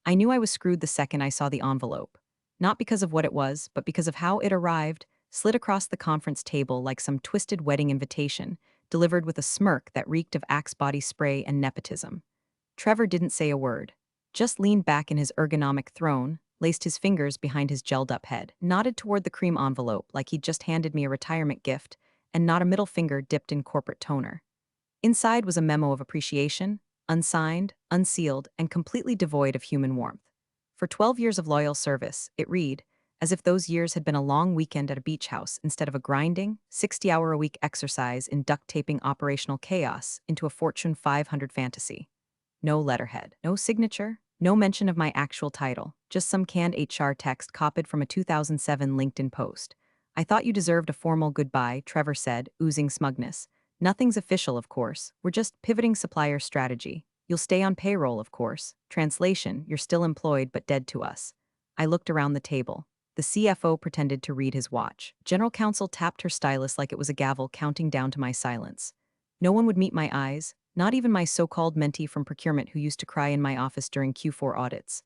I knew I was screwed the second I saw the envelope. Not because of what it was, but because of how it arrived, slid across the conference table like some twisted wedding invitation, delivered with a smirk that reeked of Axe body spray and nepotism. Trevor didn't say a word, just leaned back in his ergonomic throne, laced his fingers behind his gelled-up head, nodded toward the cream envelope like he'd just handed me a retirement gift, and not a middle finger dipped in corporate toner. Inside was a memo of appreciation, unsigned, unsealed, and completely devoid of human warmth. For 12 years of loyal service, it read, as if those years had been a long weekend at a beach house instead of a grinding, 60-hour-a-week exercise in duct-taping operational chaos into a Fortune 500 fantasy. No letterhead, no signature, no mention of my actual title, just some canned HR text copied from a 2007 LinkedIn post. I thought you deserved a formal goodbye, Trevor said, oozing smugness. Nothing's official, of course. We're just pivoting supplier strategy. You'll stay on payroll, of course. Translation, you're still employed but dead to us. I looked around the table. The CFO pretended to read his watch. General counsel tapped her stylus like it was a gavel counting down to my silence. No one would meet my eyes, not even my so-called mentee from procurement who used to cry in my office during Q4 audits.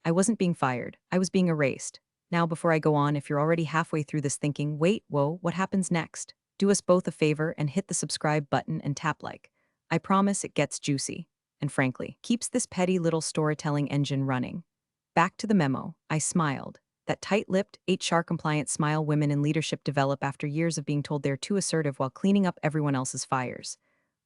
I wasn't being fired. I was being erased. Now, before I go on, if you're already halfway through this thinking, wait, whoa, what happens next? Do us both a favor and hit the subscribe button and tap like. I promise it gets juicy. And frankly, keeps this petty little storytelling engine running. Back to the memo, I smiled. That tight-lipped, HR-compliant smile women in leadership develop after years of being told they're too assertive while cleaning up everyone else's fires.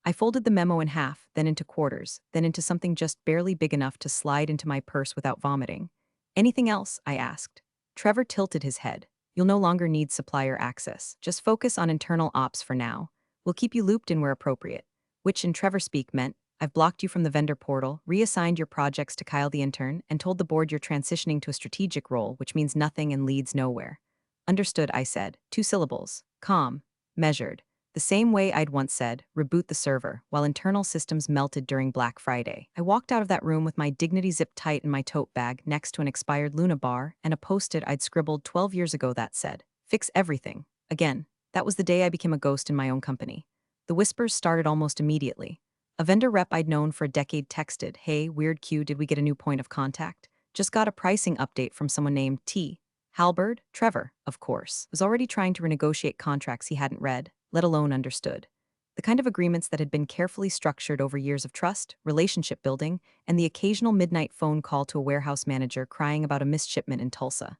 I folded the memo in half, then into quarters, then into something just barely big enough to slide into my purse without vomiting. Anything else? I asked. Trevor tilted his head. You'll no longer need supplier access. Just focus on internal ops for now. We'll keep you looped in where appropriate. Which in Trevor speak meant, I've blocked you from the vendor portal, reassigned your projects to Kyle the intern, and told the board you're transitioning to a strategic role, which means nothing and leads nowhere. Understood, I said. 2 syllables. Calm. Measured. The same way I'd once said, reboot the server, while internal systems melted during Black Friday. I walked out of that room with my dignity zipped tight in my tote bag next to an expired Luna bar and a post-it I'd scribbled 12 years ago that said, fix everything. Again, that was the day I became a ghost in my own company. The whispers started almost immediately. A vendor rep I'd known for a decade texted, hey, weird Q, did we get a new point of contact? Just got a pricing update from someone named T. Halberd, Trevor, of course, was already trying to renegotiate contracts he hadn't read, let alone understood. The kind of agreements that had been carefully structured over years of trust, relationship building, and the occasional midnight phone call to a warehouse manager crying about a missed shipment in Tulsa.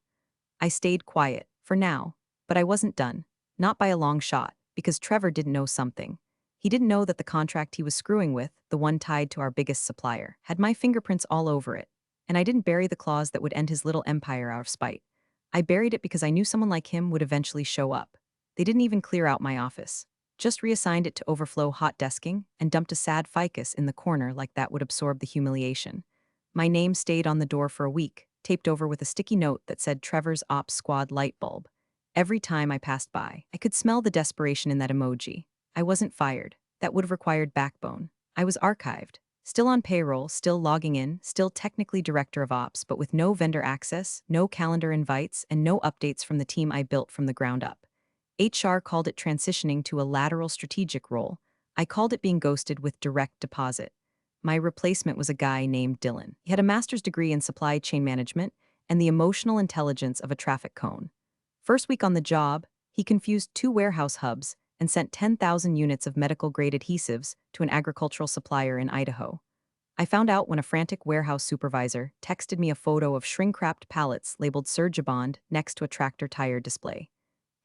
I stayed quiet, for now, but I wasn't done. Not by a long shot, because Trevor didn't know something. He didn't know that the contract he was screwing with, the one tied to our biggest supplier, had my fingerprints all over it. And I didn't bury the clause that would end his little empire out of spite. I buried it because I knew someone like him would eventually show up. They didn't even clear out my office. Just reassigned it to overflow hot desking and dumped a sad ficus in the corner like that would absorb the humiliation. My name stayed on the door for a week, taped over with a sticky note that said Trevor's Ops Squad light bulb. Every time I passed by, I could smell the desperation in that emoji. I wasn't fired. That would have required backbone. I was archived. Still on payroll, still logging in, still technically director of ops, but with no vendor access, no calendar invites, and no updates from the team I built from the ground up. HR called it transitioning to a lateral strategic role. I called it being ghosted with direct deposit. My replacement was a guy named Dylan. He had a master's degree in supply chain management and the emotional intelligence of a traffic cone. First week on the job, he confused 2 warehouse hubs and sent 10,000 units of medical-grade adhesives to an agricultural supplier in Idaho. I found out when a frantic warehouse supervisor texted me a photo of shrink-wrapped pallets labeled Surgibond next to a tractor tire display.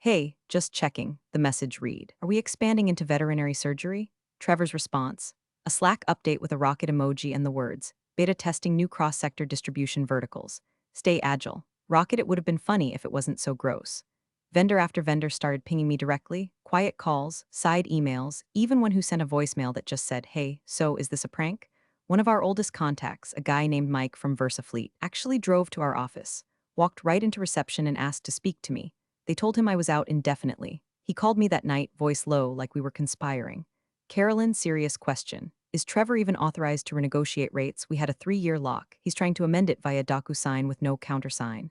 Hey, just checking, the message read. Are we expanding into veterinary surgery? Trevor's response. A Slack update with a rocket emoji and the words, beta testing new cross-sector distribution verticals. Stay agile. Rocket, it would have been funny if it wasn't so gross. Vendor after vendor started pinging me directly, quiet calls, side emails, even one who sent a voicemail that just said, hey, so is this a prank? One of our oldest contacts, a guy named Mike from VersaFleet, actually drove to our office, walked right into reception and asked to speak to me. They told him I was out indefinitely. He called me that night, voice low, like we were conspiring. Carolyn, serious question. Is Trevor even authorized to renegotiate rates? We had a 3-year lock. He's trying to amend it via DocuSign with no countersign.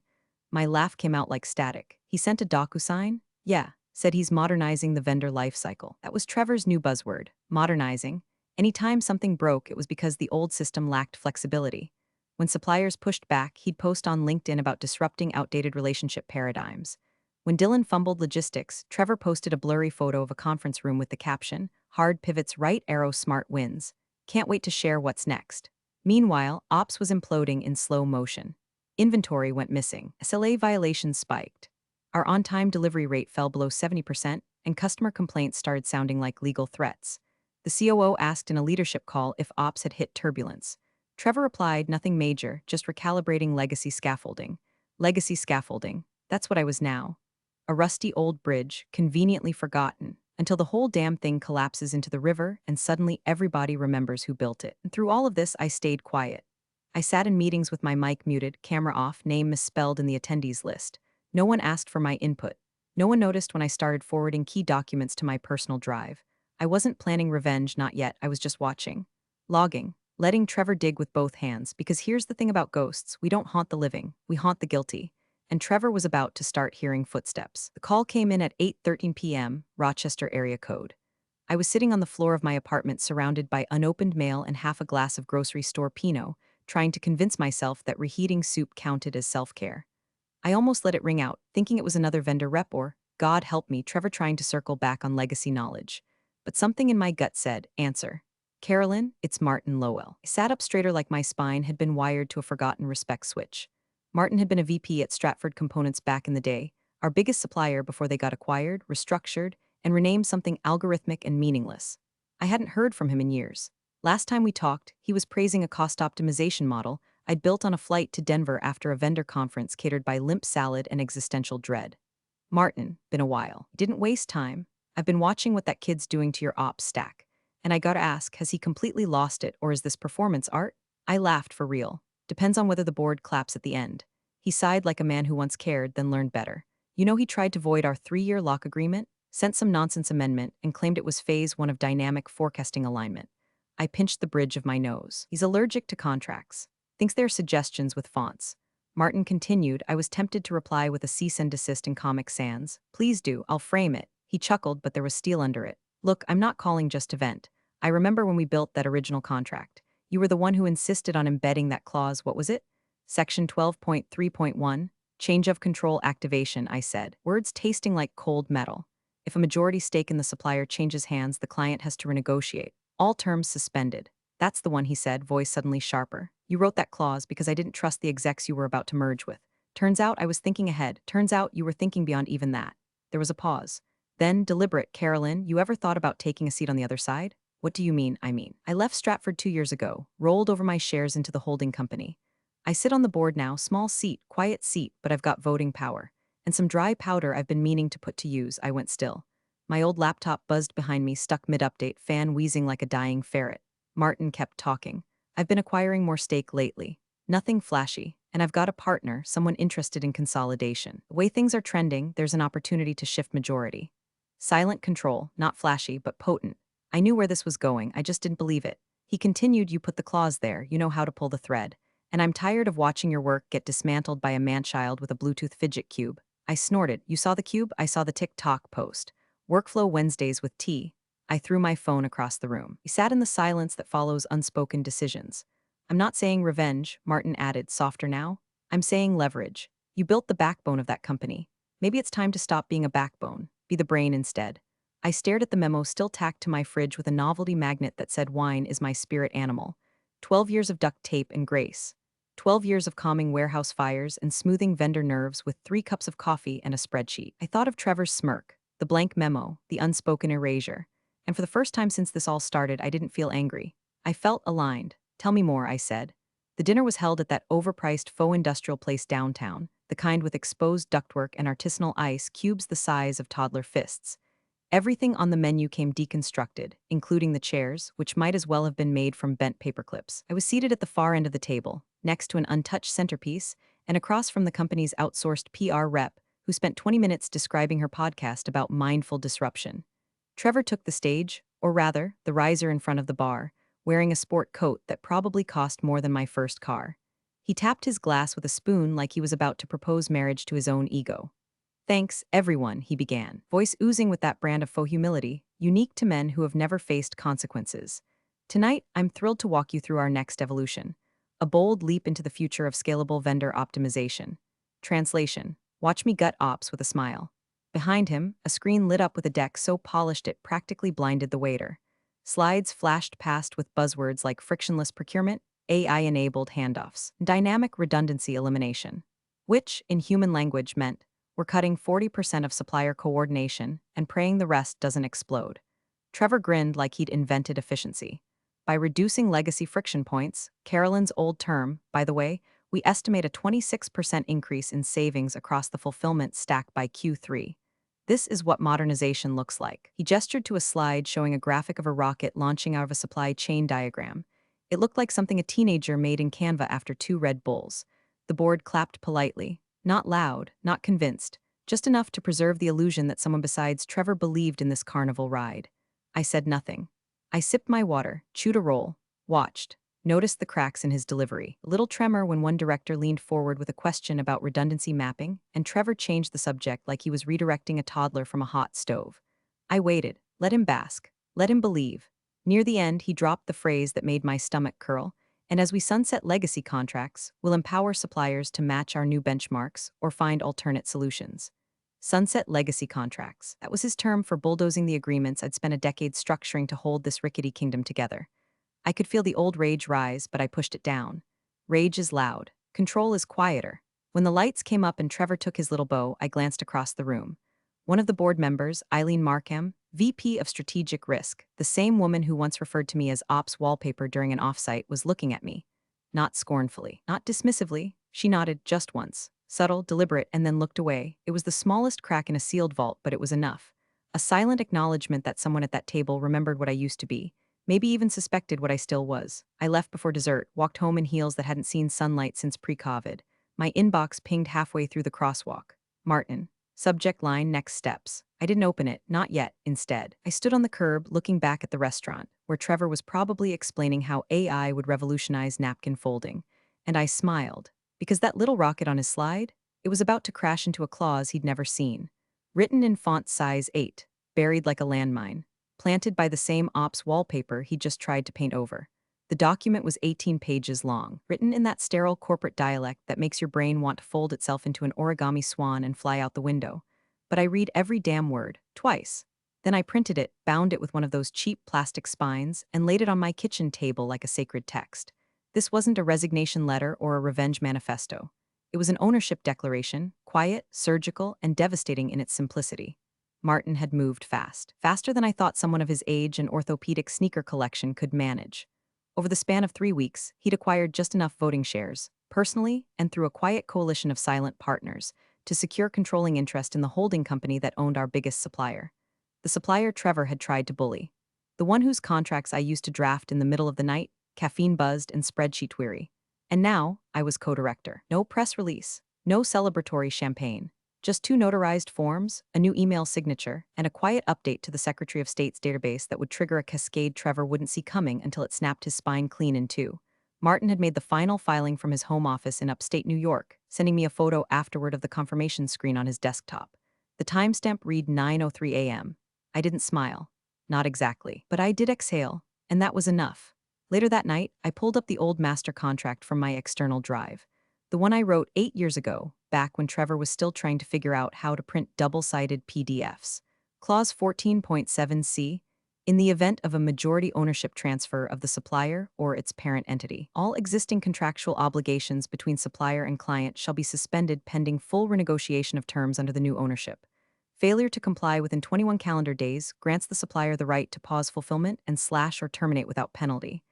My laugh came out like static. He sent a DocuSign? Yeah. Said he's modernizing the vendor life cycle. That was Trevor's new buzzword, modernizing. Anytime something broke, it was because the old system lacked flexibility. When suppliers pushed back, he'd post on LinkedIn about disrupting outdated relationship paradigms. When Dylan fumbled logistics, Trevor posted a blurry photo of a conference room with the caption, "Hard pivots right arrow smart wins. Can't wait to share what's next." Meanwhile, ops was imploding in slow motion. Inventory went missing. SLA violations spiked. Our on-time delivery rate fell below 70%, and customer complaints started sounding like legal threats. The COO asked in a leadership call if ops had hit turbulence. Trevor replied, "Nothing major, just recalibrating legacy scaffolding." Legacy scaffolding. That's what I was now. A rusty old bridge, conveniently forgotten, until the whole damn thing collapses into the river and suddenly everybody remembers who built it. And through all of this, I stayed quiet. I sat in meetings with my mic muted, camera off, name misspelled in the attendees list. No one asked for my input. No one noticed when I started forwarding key documents to my personal drive. I wasn't planning revenge, not yet, I was just watching. Logging. Letting Trevor dig with both hands, because here's the thing about ghosts, we don't haunt the living, we haunt the guilty. And Trevor was about to start hearing footsteps. The call came in at 8:13 p.m., Rochester area code. I was sitting on the floor of my apartment surrounded by unopened mail and half a glass of grocery store Pinot, trying to convince myself that reheating soup counted as self-care. I almost let it ring out, thinking it was another vendor rep or, God help me, Trevor trying to circle back on legacy knowledge. But something in my gut said, answer. "Carolyn, it's Martin Lowell." I sat up straighter like my spine had been wired to a forgotten respect switch. Martin had been a VP at Stratford Components back in the day, our biggest supplier before they got acquired, restructured, and renamed something algorithmic and meaningless. I hadn't heard from him in years. Last time we talked, he was praising a cost optimization model I'd built on a flight to Denver after a vendor conference catered by limp salad and existential dread. "Martin, been a while. Didn't waste time. I've been watching what that kid's doing to your ops stack. And I gotta ask, has he completely lost it or is this performance art?" I laughed for real. Depends on whether the board claps at the end. He sighed like a man who once cared, then learned better. You know, he tried to void our 3-year lock agreement, sent some nonsense amendment, and claimed it was phase 1 of dynamic forecasting alignment. I pinched the bridge of my nose. He's allergic to contracts. Thinks they're suggestions with fonts. Martin continued. I was tempted to reply with a cease and desist in Comic Sans. "Please do, I'll frame it." He chuckled, but there was steel under it. "Look, I'm not calling just to vent. I remember when we built that original contract. You were the one who insisted on embedding that clause, what was it? Section 12.3.1, change of control activation," I said, words tasting like cold metal. "If a majority stake in the supplier changes hands, the client has to renegotiate. All terms suspended." "That's the one," he said, voice suddenly sharper. "You wrote that clause because I didn't trust the execs you were about to merge with. Turns out I was thinking ahead. Turns out you were thinking beyond even that." There was a pause. Then, deliberate, "Carolyn, you ever thought about taking a seat on the other side?" "What do you mean, I mean?" "I left Stratford 2 years ago, rolled over my shares into the holding company. I sit on the board now, small seat, quiet seat, but I've got voting power. And some dry powder I've been meaning to put to use." I went still. My old laptop buzzed behind me, stuck mid-update, fan wheezing like a dying ferret. Martin kept talking. "I've been acquiring more stake lately. Nothing flashy, and I've got a partner, someone interested in consolidation. The way things are trending, there's an opportunity to shift majority. Silent control, not flashy, but potent. I knew where this was going, I just didn't believe it." He continued, "You put the clause there, you know how to pull the thread. And I'm tired of watching your work get dismantled by a man-child with a Bluetooth fidget cube." I snorted. "You saw the cube?" "I saw the TikTok post. Workflow Wednesdays with tea." I threw my phone across the room. He sat in the silence that follows unspoken decisions. "I'm not saying revenge," Martin added, softer now. "I'm saying leverage. You built the backbone of that company. Maybe it's time to stop being a backbone, be the brain instead." I stared at the memo still tacked to my fridge with a novelty magnet that said, "Wine is my spirit animal." 12 years of duct tape and grace. 12 years of calming warehouse fires and smoothing vendor nerves with 3 cups of coffee and a spreadsheet. I thought of Trevor's smirk, the blank memo, the unspoken erasure. And for the first time since this all started, I didn't feel angry. I felt aligned. "Tell me more," I said. The dinner was held at that overpriced faux industrial place downtown, the kind with exposed ductwork and artisanal ice cubes the size of toddler fists. Everything on the menu came deconstructed, including the chairs, which might as well have been made from bent paperclips. I was seated at the far end of the table, next to an untouched centerpiece, and across from the company's outsourced PR rep, who spent 20 minutes describing her podcast about mindful disruption. Trevor took the stage, or rather, the riser in front of the bar, wearing a sport coat that probably cost more than my first car. He tapped his glass with a spoon like he was about to propose marriage to his own ego. "Thanks, everyone," he began, voice oozing with that brand of faux humility, unique to men who have never faced consequences. "Tonight, I'm thrilled to walk you through our next evolution. A bold leap into the future of scalable vendor optimization. Translation: watch me gut ops with a smile. Behind him, a screen lit up with a deck so polished it practically blinded the waiter. Slides flashed past with buzzwords like frictionless procurement, AI-enabled handoffs, dynamic redundancy elimination, which, in human language, meant we're cutting 40% of supplier coordination and praying the rest doesn't explode. Trevor grinned like he'd invented efficiency. By reducing legacy friction points, Carolyn's old term, by the way, we estimate a 26% increase in savings across the fulfillment stack by Q3. This is what modernization looks like. He gestured to a slide showing a graphic of a rocket launching out of a supply chain diagram. It looked like something a teenager made in Canva after 2 Red Bulls. The board clapped politely, not loud, not convinced, just enough to preserve the illusion that someone besides Trevor believed in this carnival ride. I said nothing. I sipped my water, chewed a roll, watched, noticed the cracks in his delivery. A little tremor when one director leaned forward with a question about redundancy mapping, and Trevor changed the subject like he was redirecting a toddler from a hot stove. I waited, let him bask, let him believe. Near the end, he dropped the phrase that made my stomach curl, and as we sunset legacy contracts, we'll empower suppliers to match our new benchmarks or find alternate solutions. Sunset legacy contracts. That was his term for bulldozing the agreements I'd spent a decade structuring to hold this rickety kingdom together. I could feel the old rage rise, but I pushed it down. Rage is loud. Control is quieter. When the lights came up and Trevor took his little bow, I glanced across the room. One of the board members, Eileen Markham, VP of Strategic Risk, the same woman who once referred to me as ops wallpaper during an offsite, was looking at me. Not scornfully, not dismissively. She nodded just once. Subtle, deliberate, and then looked away. It was the smallest crack in a sealed vault, but it was enough. A silent acknowledgement that someone at that table remembered what I used to be. Maybe even suspected what I still was. I left before dessert, walked home in heels that hadn't seen sunlight since pre-COVID. My inbox pinged halfway through the crosswalk. Martin. Subject line: next steps. I didn't open it, not yet, instead. I stood on the curb, looking back at the restaurant, where Trevor was probably explaining how AI would revolutionize napkin folding. And I smiled, because that little rocket on his slide, it was about to crash into a clause he'd never seen. Written in font size 8, buried like a landmine, planted by the same ops wallpaper he'd just tried to paint over. The document was 18 pages long, written in that sterile corporate dialect that makes your brain want to fold itself into an origami swan and fly out the window. But I read every damn word, twice. Then I printed it, bound it with one of those cheap plastic spines, and laid it on my kitchen table like a sacred text. This wasn't a resignation letter or a revenge manifesto. It was an ownership declaration, quiet, surgical, and devastating in its simplicity. Martin had moved fast, faster than I thought someone of his age and orthopedic sneaker collection could manage. Over the span of 3 weeks, he'd acquired just enough voting shares, personally and through a quiet coalition of silent partners, to secure controlling interest in the holding company that owned our biggest supplier. The supplier Trevor had tried to bully. The one whose contracts I used to draft in the middle of the night, caffeine-buzzed and spreadsheet-weary. And now, I was co-director. No press release, no celebratory champagne. Just 2 notarized forms, a new email signature, and a quiet update to the Secretary of State's database that would trigger a cascade Trevor wouldn't see coming until it snapped his spine clean in 2. Martin had made the final filing from his home office in upstate New York, sending me a photo afterward of the confirmation screen on his desktop. The timestamp read 9:03 a.m. I didn't smile. Not exactly. But I did exhale, and that was enough. Later that night, I pulled up the old master contract from my external drive. The one I wrote 8 years ago, back when Trevor was still trying to figure out how to print double-sided PDFs. Clause 14.7c. In the event of a majority ownership transfer of the supplier or its parent entity, all existing contractual obligations between supplier and client shall be suspended pending full renegotiation of terms under the new ownership. Failure to comply within 21 calendar days grants the supplier the right to pause fulfillment and slash or terminate without penalty.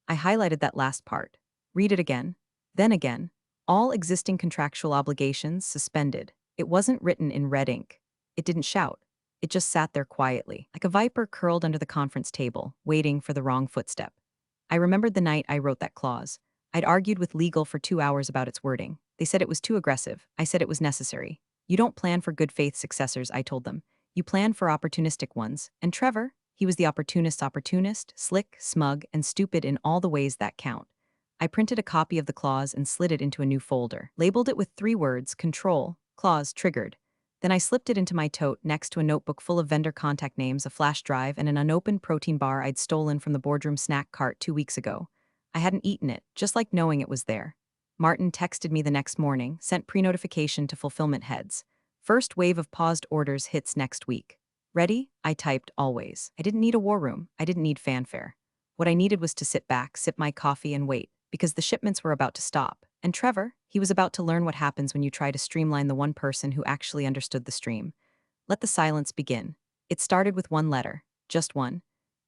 I highlighted that last part. Read it again. Then again. All existing contractual obligations suspended. It wasn't written in red ink. It didn't shout. It just sat there quietly, like a viper curled under the conference table, waiting for the wrong footstep. I remembered the night I wrote that clause. I'd argued with legal for 2 hours about its wording. They said it was too aggressive. I said it was necessary. You don't plan for good faith successors, I told them. You plan for opportunistic ones. And Trevor, he was the opportunist's opportunist, slick, smug, and stupid in all the ways that count. I printed a copy of the clause and slid it into a new folder, labeled it with 3 words, control, clause, triggered. Then I slipped it into my tote next to a notebook full of vendor contact names, a flash drive, and an unopened protein bar I'd stolen from the boardroom snack cart 2 weeks ago. I hadn't eaten it, just like knowing it was there. Martin texted me the next morning, sent pre-notification to fulfillment heads. First wave of paused orders hits next week. Ready? I typed always. I didn't need a war room. I didn't need fanfare. What I needed was to sit back, sip my coffee, and wait, because the shipments were about to stop. And Trevor, he was about to learn what happens when you try to streamline the one person who actually understood the stream. Let the silence begin. It started with one letter, just one.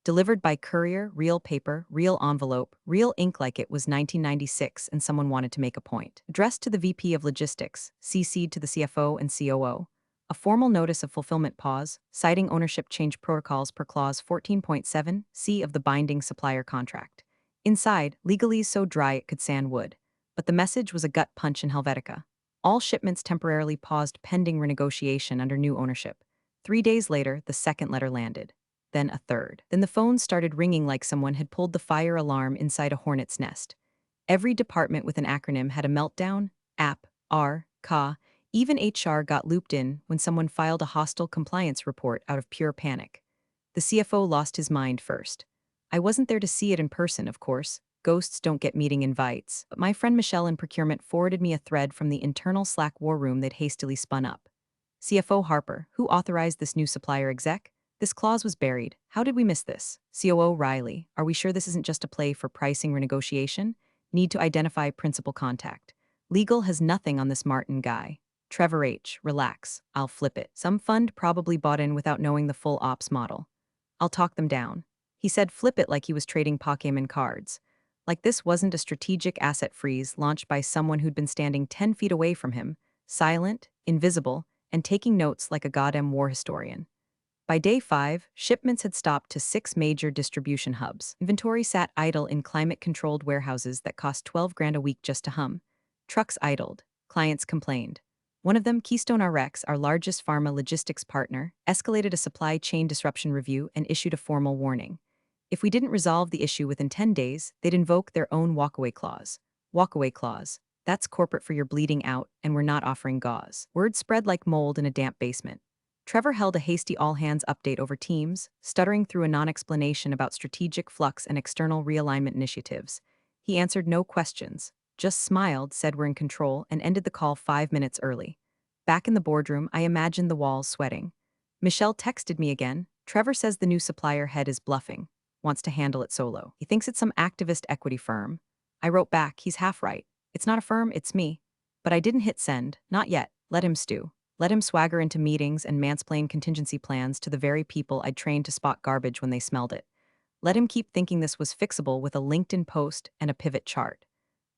Delivered by courier, real paper, real envelope, real ink like it was 1996 and someone wanted to make a point. Addressed to the VP of Logistics, CC'd to the CFO and COO. A formal notice of fulfillment pause, citing ownership change protocols per clause 14.7 C of the binding supplier contract. Inside, legalese so dry it could sand wood. But the message was a gut punch in Helvetica. All shipments temporarily paused pending renegotiation under new ownership. 3 days later, the second letter landed. Then a third. Then the phone started ringing like someone had pulled the fire alarm inside a hornet's nest. Every department with an acronym had a meltdown, app, R, CA, even HR got looped in when someone filed a hostile compliance report out of pure panic. The CFO lost his mind first. I wasn't there to see it in person, of course. Ghosts don't get meeting invites, but my friend Michelle in procurement forwarded me a thread from the internal Slack war room they'd hastily spun up. CFO Harper, who authorized this new supplier exec? This clause was buried. How did we miss this? COO Riley, are we sure this isn't just a play for pricing renegotiation? Need to identify principal contact. Legal has nothing on this Martin guy. Trevor H., relax, I'll flip it. Some fund probably bought in without knowing the full ops model. I'll talk them down. He said flip it like he was trading Pokemon cards. Like this wasn't a strategic asset freeze launched by someone who'd been standing 10 feet away from him, silent, invisible, and taking notes like a goddamn war historian. By day 5, shipments had stopped to 6 major distribution hubs. Inventory sat idle in climate-controlled warehouses that cost 12 grand a week just to hum. Trucks idled. Clients complained. One of them, Keystone RX, our largest pharma logistics partner, escalated a supply chain disruption review and issued a formal warning. If we didn't resolve the issue within 10 days, they'd invoke their own walkaway clause. Walkaway clause. That's corporate for your bleeding out, and we're not offering gauze. Word spread like mold in a damp basement. Trevor held a hasty all-hands update over Teams, stuttering through a non-explanation about strategic flux and external realignment initiatives. He answered no questions, just smiled, said we're in control, and ended the call 5 minutes early. Back in the boardroom, I imagined the walls sweating. Michelle texted me again. Trevor says the new supplier head is bluffing, wants to handle it solo. He thinks it's some activist equity firm. I wrote back, he's half right. It's not a firm, it's me. But I didn't hit send, not yet. Let him stew. Let him swagger into meetings and mansplain contingency plans to the very people I'd trained to spot garbage when they smelled it. Let him keep thinking this was fixable with a LinkedIn post and a pivot chart.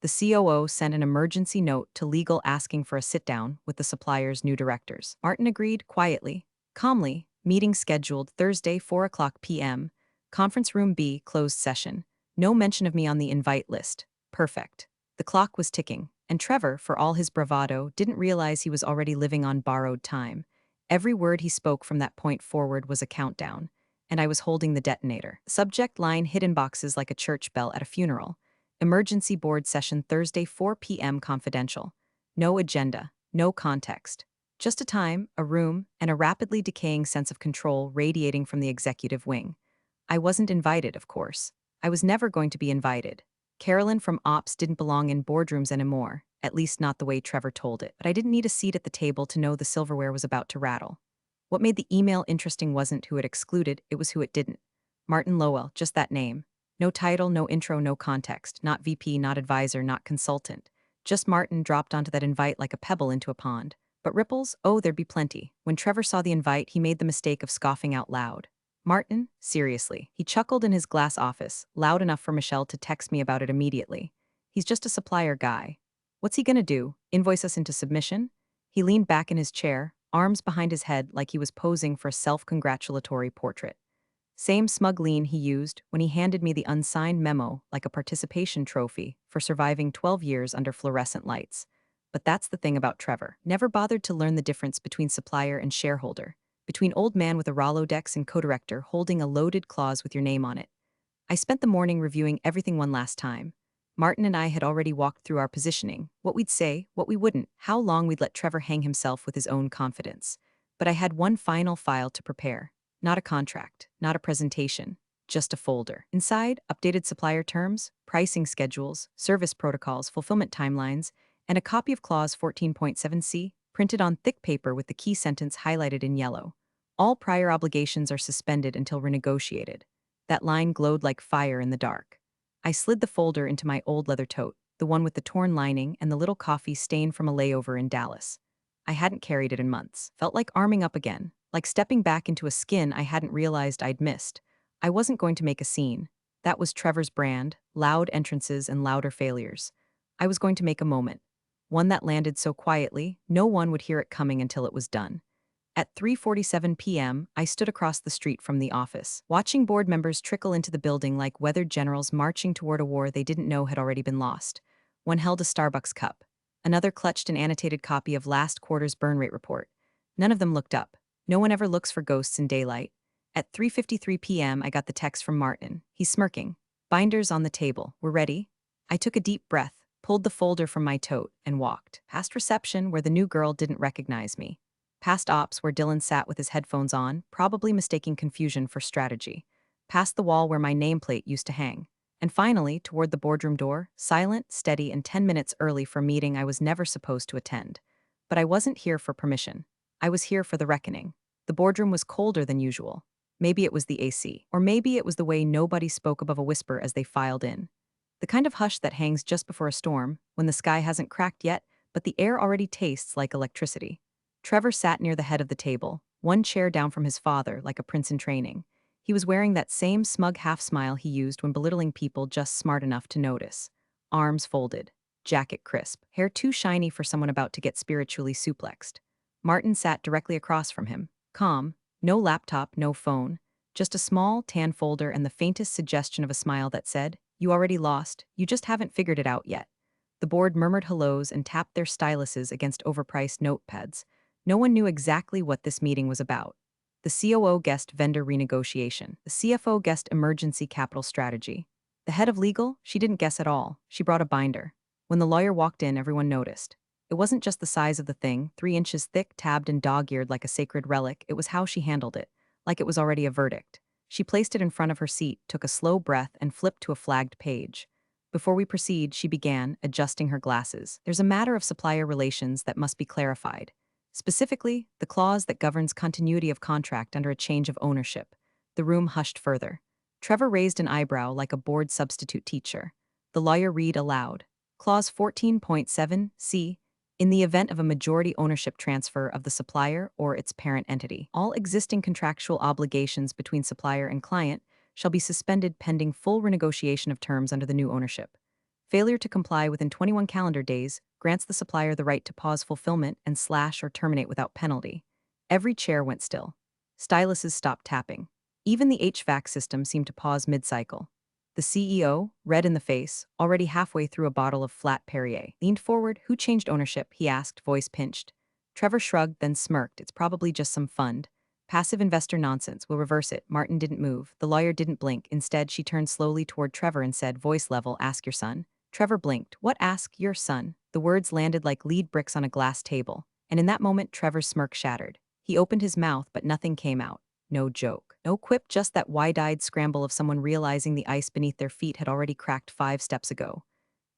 The COO sent an emergency note to legal asking for a sit-down with the supplier's new directors. Martin agreed quietly, calmly, meeting scheduled Thursday 4:00 p.m., conference room B, closed session. No mention of me on the invite list. Perfect. The clock was ticking. And Trevor, for all his bravado, didn't realize he was already living on borrowed time. Every word he spoke from that point forward was a countdown, and I was holding the detonator. Subject line hid in boxes like a church bell at a funeral. Emergency board session Thursday 4 p.m. confidential. No agenda, no context. Just a time, a room, and a rapidly decaying sense of control radiating from the executive wing. I wasn't invited, of course. I was never going to be invited. Carolyn from Ops didn't belong in boardrooms anymore, at least not the way Trevor told it. But I didn't need a seat at the table to know the silverware was about to rattle. What made the email interesting wasn't who it excluded, it was who it didn't. Martin Lowell, just that name. No title, no intro, no context. Not VP, not advisor, not consultant. Just Martin dropped onto that invite like a pebble into a pond. But ripples? Oh, there'd be plenty. When Trevor saw the invite, he made the mistake of scoffing out loud. Martin? Seriously. He chuckled in his glass office, loud enough for Michelle to text me about it immediately. He's just a supplier guy. What's he gonna do? Invoice us into submission? He leaned back in his chair, arms behind his head like he was posing for a self-congratulatory portrait. Same smug lean he used when he handed me the unsigned memo like a participation trophy for surviving 12 years under fluorescent lights. But that's the thing about Trevor. Never bothered to learn the difference between supplier and shareholder. Between old man with a Rolodex and co-director holding a loaded clause with your name on it. I spent the morning reviewing everything one last time. Martin and I had already walked through our positioning, what we'd say, what we wouldn't, how long we'd let Trevor hang himself with his own confidence. But I had one final file to prepare. Not a contract, not a presentation. Just a folder. Inside, updated supplier terms, pricing schedules, service protocols, fulfillment timelines, and a copy of Clause 14.7c, printed on thick paper with the key sentence highlighted in yellow. All prior obligations are suspended until renegotiated. That line glowed like fire in the dark. I slid the folder into my old leather tote, the one with the torn lining and the little coffee stain from a layover in Dallas. I hadn't carried it in months. Felt like arming up again, like stepping back into a skin I hadn't realized I'd missed. I wasn't going to make a scene. That was Trevor's brand, loud entrances and louder failures. I was going to make a moment. One that landed so quietly, no one would hear it coming until it was done. At 3:47 p.m., I stood across the street from the office, watching board members trickle into the building like weathered generals marching toward a war they didn't know had already been lost. One held a Starbucks cup. Another clutched an annotated copy of last quarter's burn rate report. None of them looked up. No one ever looks for ghosts in daylight. At 3:53 p.m., I got the text from Martin. He's smirking. Binders on the table. We're ready? I took a deep breath, pulled the folder from my tote, and walked. Past reception, where the new girl didn't recognize me. Past ops, where Dylan sat with his headphones on, probably mistaking confusion for strategy. Past the wall where my nameplate used to hang. And finally, toward the boardroom door, silent, steady, and 10 minutes early for a meeting I was never supposed to attend. But I wasn't here for permission. I was here for the reckoning. The boardroom was colder than usual. Maybe it was the AC, or maybe it was the way nobody spoke above a whisper as they filed in. The kind of hush that hangs just before a storm, when the sky hasn't cracked yet, but the air already tastes like electricity. Trevor sat near the head of the table, one chair down from his father, like a prince in training. He was wearing that same smug half-smile he used when belittling people just smart enough to notice. Arms folded, jacket crisp, hair too shiny for someone about to get spiritually suplexed. Martin sat directly across from him, calm, no laptop, no phone, just a small, tan folder and the faintest suggestion of a smile that said, "You already lost, you just haven't figured it out yet." The board murmured hellos and tapped their styluses against overpriced notepads. No one knew exactly what this meeting was about. The COO guessed vendor renegotiation. The CFO guessed emergency capital strategy. The head of legal, she didn't guess at all. She brought a binder. When the lawyer walked in, everyone noticed. It wasn't just the size of the thing, 3 inches thick, tabbed and dog-eared like a sacred relic. It was how she handled it, like it was already a verdict. She placed it in front of her seat, took a slow breath, and flipped to a flagged page. Before we proceed, she began, adjusting her glasses. There's a matter of supplier relations that must be clarified. Specifically, the clause that governs continuity of contract under a change of ownership. The room hushed further. Trevor raised an eyebrow like a bored substitute teacher. The lawyer read aloud. Clause 14.7c. In the event of a majority ownership transfer of the supplier or its parent entity, all existing contractual obligations between supplier and client shall be suspended pending full renegotiation of terms under the new ownership. Failure to comply within 21 calendar days grants the supplier the right to pause fulfillment and slash or terminate without penalty. Every chair went still. Styluses stopped tapping. Even the HVAC system seemed to pause mid-cycle. The CEO, red in the face, already halfway through a bottle of flat Perrier, leaned forward. "Who changed ownership?" he asked, voice pinched. Trevor shrugged, then smirked. "It's probably just some fund. Passive investor nonsense. We'll reverse it." Martin didn't move. The lawyer didn't blink. Instead, she turned slowly toward Trevor and said, voice level, "Ask your son." Trevor blinked. "What, ask your son?" The words landed like lead bricks on a glass table, and in that moment Trevor's smirk shattered. He opened his mouth, but nothing came out. No joke. No quip, just that wide-eyed scramble of someone realizing the ice beneath their feet had already cracked 5 steps ago.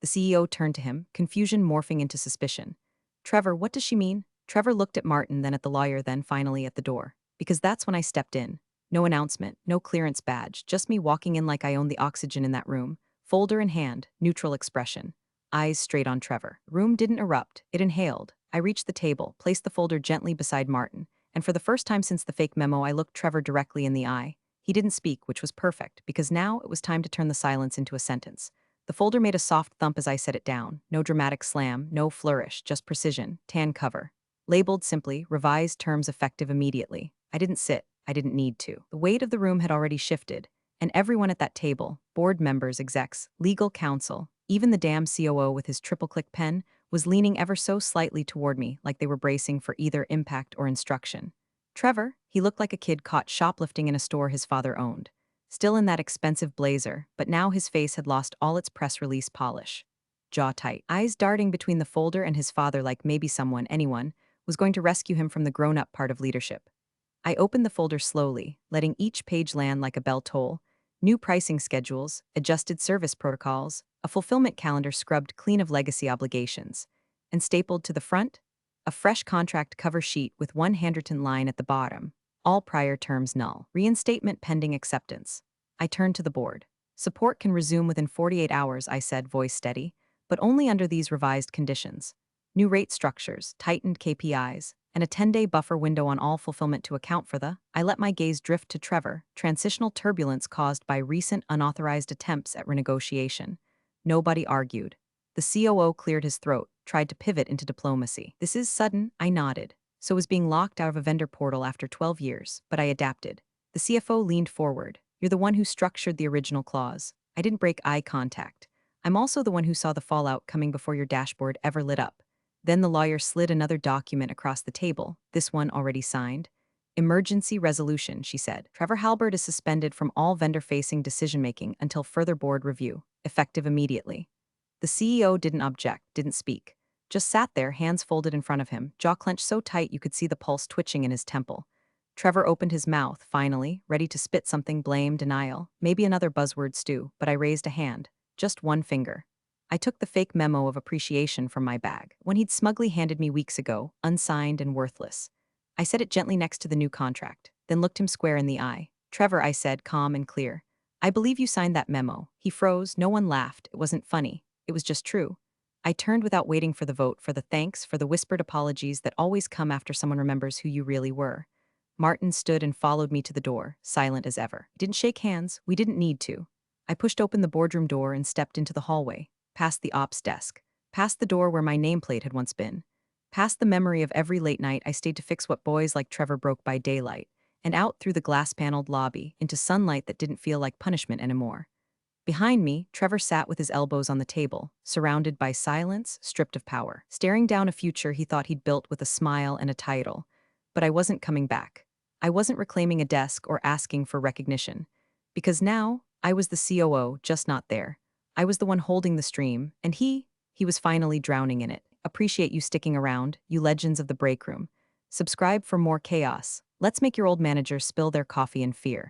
The CEO turned to him, confusion morphing into suspicion. "Trevor, what does she mean?" Trevor looked at Martin, then at the lawyer, then finally at the door. "Because that's when I stepped in. No announcement, no clearance badge, just me walking in like I owned the oxygen in that room. Folder in hand, neutral expression. Eyes straight on Trevor. Room didn't erupt, it inhaled. I reached the table, placed the folder gently beside Martin, and for the first time since the fake memo I looked Trevor directly in the eye. He didn't speak, which was perfect, because now it was time to turn the silence into a sentence. The folder made a soft thump as I set it down. No dramatic slam, no flourish, just precision, tan cover. Labeled simply, revised terms effective immediately. I didn't sit, I didn't need to. The weight of the room had already shifted, and everyone at that table, board members, execs, legal counsel, even the damn COO with his triple-click pen, was leaning ever so slightly toward me like they were bracing for either impact or instruction. Trevor, he looked like a kid caught shoplifting in a store his father owned. Still in that expensive blazer, but now his face had lost all its press release polish. Jaw tight, eyes darting between the folder and his father like maybe someone, anyone, was going to rescue him from the grown-up part of leadership. I opened the folder slowly, letting each page land like a bell toll, New pricing schedules, adjusted service protocols, a fulfillment calendar scrubbed clean of legacy obligations. And stapled to the front, a fresh contract cover sheet with one handwritten line at the bottom. All prior terms null. Reinstatement pending acceptance. I turned to the board. Support can resume within 48 hours, I said, voice steady, but only under these revised conditions. New rate structures, tightened KPIs, and a 10-day buffer window on all fulfillment to account for the. I let my gaze drift to Trevor, transitional turbulence caused by recent unauthorized attempts at renegotiation. Nobody argued. The COO cleared his throat, tried to pivot into diplomacy. This is sudden, I nodded. So was being locked out of a vendor portal after 12 years, but I adapted. The CFO leaned forward. You're the one who structured the original clause. I didn't break eye contact. I'm also the one who saw the fallout coming before your dashboard ever lit up. Then the lawyer slid another document across the table, this one already signed. Emergency resolution, she said. Trevor Halbert is suspended from all vendor-facing decision-making until further board review, effective immediately. The CEO didn't object, didn't speak. Just sat there, hands folded in front of him, jaw clenched so tight you could see the pulse twitching in his temple. Trevor opened his mouth, finally, ready to spit something: blame, denial, maybe another buzzword stew, but I raised a hand, just one finger. I took the fake memo of appreciation from my bag, one he'd smugly handed me weeks ago, unsigned and worthless. I set it gently next to the new contract, then looked him square in the eye. Trevor, I said, calm and clear. I believe you signed that memo. He froze, no one laughed, it wasn't funny. It was just true. I turned without waiting for the vote, for the thanks, for the whispered apologies that always come after someone remembers who you really were. Martin stood and followed me to the door, silent as ever. We didn't shake hands, we didn't need to. I pushed open the boardroom door and stepped into the hallway, past the ops desk, past the door where my nameplate had once been, past the memory of every late night I stayed to fix what boys like Trevor broke by daylight, and out through the glass-paneled lobby into sunlight that didn't feel like punishment anymore. Behind me, Trevor sat with his elbows on the table, surrounded by silence, stripped of power, staring down a future he thought he'd built with a smile and a title. But I wasn't coming back. I wasn't reclaiming a desk or asking for recognition. Because now, I was the COO, just not there. I was the one holding the stream, and he was finally drowning in it. Appreciate you sticking around, you legends of the break room. Subscribe for more chaos. Let's make your old managers spill their coffee in fear.